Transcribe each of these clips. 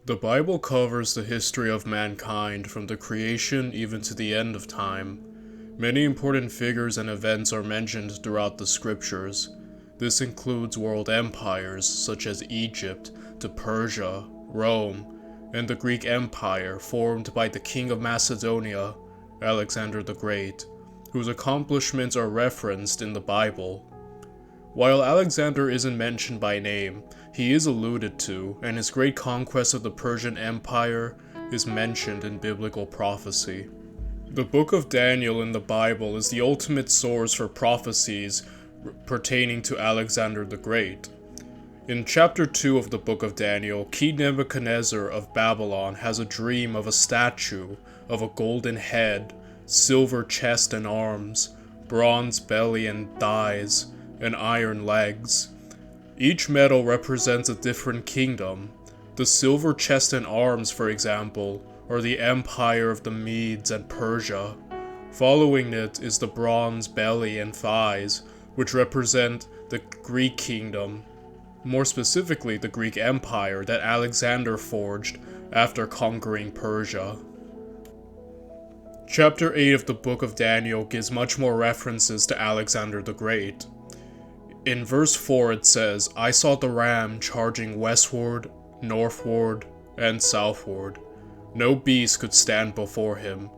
The Bible covers the history of mankind from the creation even to the end of time. Many important figures and events are mentioned throughout the scriptures. This includes world empires such as Egypt to Persia, Rome, and the Greek Empire formed by the King of Macedonia, Alexander the Great, whose accomplishments are referenced in the Bible. While Alexander isn't mentioned by name, he is alluded to, and his great conquest of the Persian Empire is mentioned in biblical prophecy. The book of Daniel in the Bible is the ultimate source for prophecies pertaining to Alexander the Great. In chapter 2 of the book of Daniel, King Nebuchadnezzar of Babylon has a dream of a statue of a golden head, silver chest and arms, bronze belly and thighs, and iron legs. Each metal represents a different kingdom. The silver chest and arms, for example, are the empire of the Medes and Persia. Following it is the bronze belly and thighs, which represent the Greek kingdom, more specifically the Greek Empire that Alexander forged after conquering Persia. Chapter 8 of the book of Daniel gives much more references to Alexander the Great. In verse 4 it says, "I saw the ram charging westward, northward, and southward. No beast could stand before him,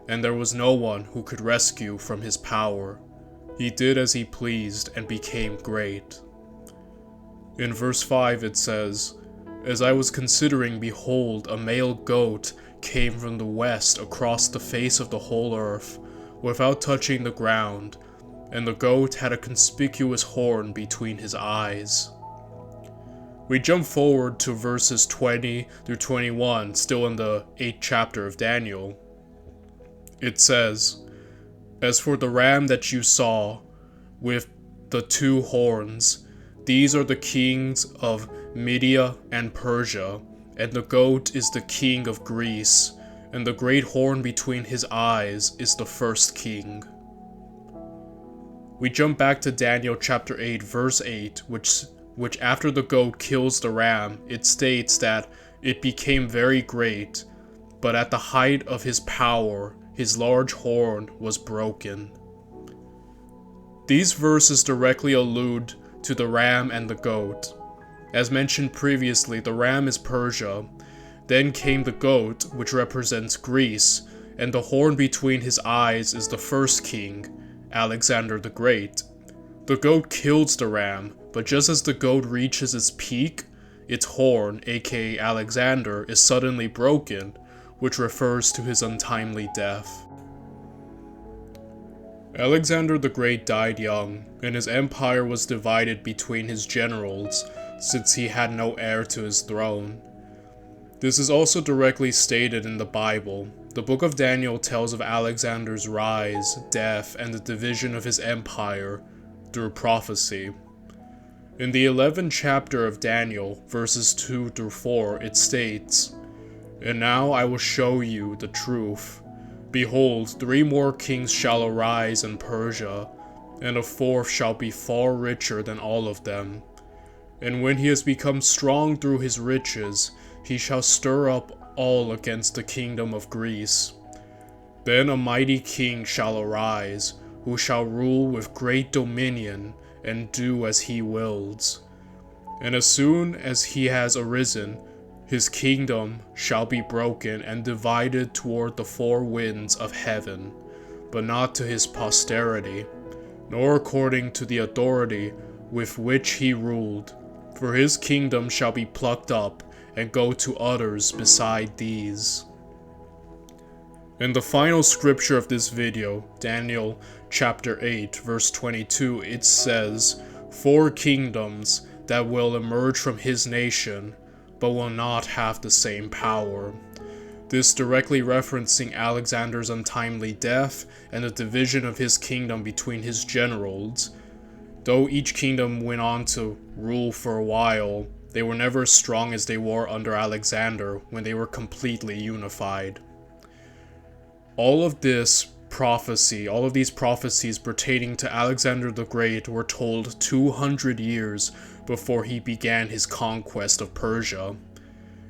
and there was no one who could rescue from his power. He did as he pleased and became great." In verse 5 it says, "As I was considering, behold, a male goat came from the west across the face of the whole earth, without touching the ground, and the goat had a conspicuous horn between his eyes." We jump forward to verses 20 through 21, still in the 8th chapter of Daniel. It says, "As for the ram that you saw, with the two horns, these are the kings of Media and Persia, and the goat is the king of Greece, and the great horn between his eyes is the first king." We jump back to Daniel chapter 8 verse 8, which after the goat kills the ram, it states that it became very great, but at the height of his power, his large horn was broken. These verses directly allude to the ram and the goat. As mentioned previously, the ram is Persia. Then came the goat, which represents Greece, and the horn between his eyes is the first king, Alexander the Great. The goat kills the ram, but just as the goat reaches its peak, its horn, aka Alexander, is suddenly broken, which refers to his untimely death. Alexander the Great died young, and his empire was divided between his generals, since he had no heir to his throne. This is also directly stated in the Bible. The book of Daniel tells of Alexander's rise, death, and the division of his empire through prophecy. In the 11th chapter of Daniel, verses 2 through 4, it states, "And now I will show you the truth. Behold, 3 more kings shall arise in Persia, and a 4th shall be far richer than all of them. And when he has become strong through his riches, he shall stir up all against the kingdom of Greece. Then a mighty king shall arise, who shall rule with great dominion, and do as he wills. And as soon as he has arisen, his kingdom shall be broken and divided toward the 4 winds of heaven, but not to his posterity, nor according to the authority with which he ruled. For his kingdom shall be plucked up and go to others beside these." In the final scripture of this video, Daniel chapter 8 verse 22, it says, 4 kingdoms that will emerge from his nation, but will not have the same power. This directly referencing Alexander's untimely death and the division of his kingdom between his generals. Though each kingdom went on to rule for a while, they were never as strong as they were under Alexander when they were completely unified. All of these prophecies pertaining to Alexander the Great were told 200 years before he began his conquest of Persia.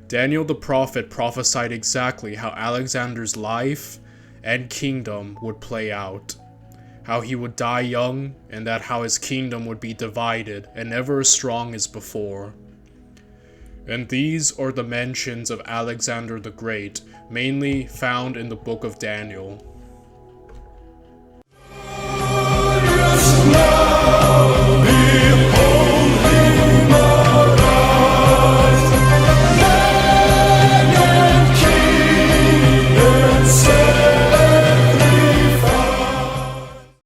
Daniel the prophet prophesied exactly how Alexander's life and kingdom would play out, how he would die young, and that how his kingdom would be divided and never as strong as before. And these are the mentions of Alexander the Great, mainly found in the book of Daniel.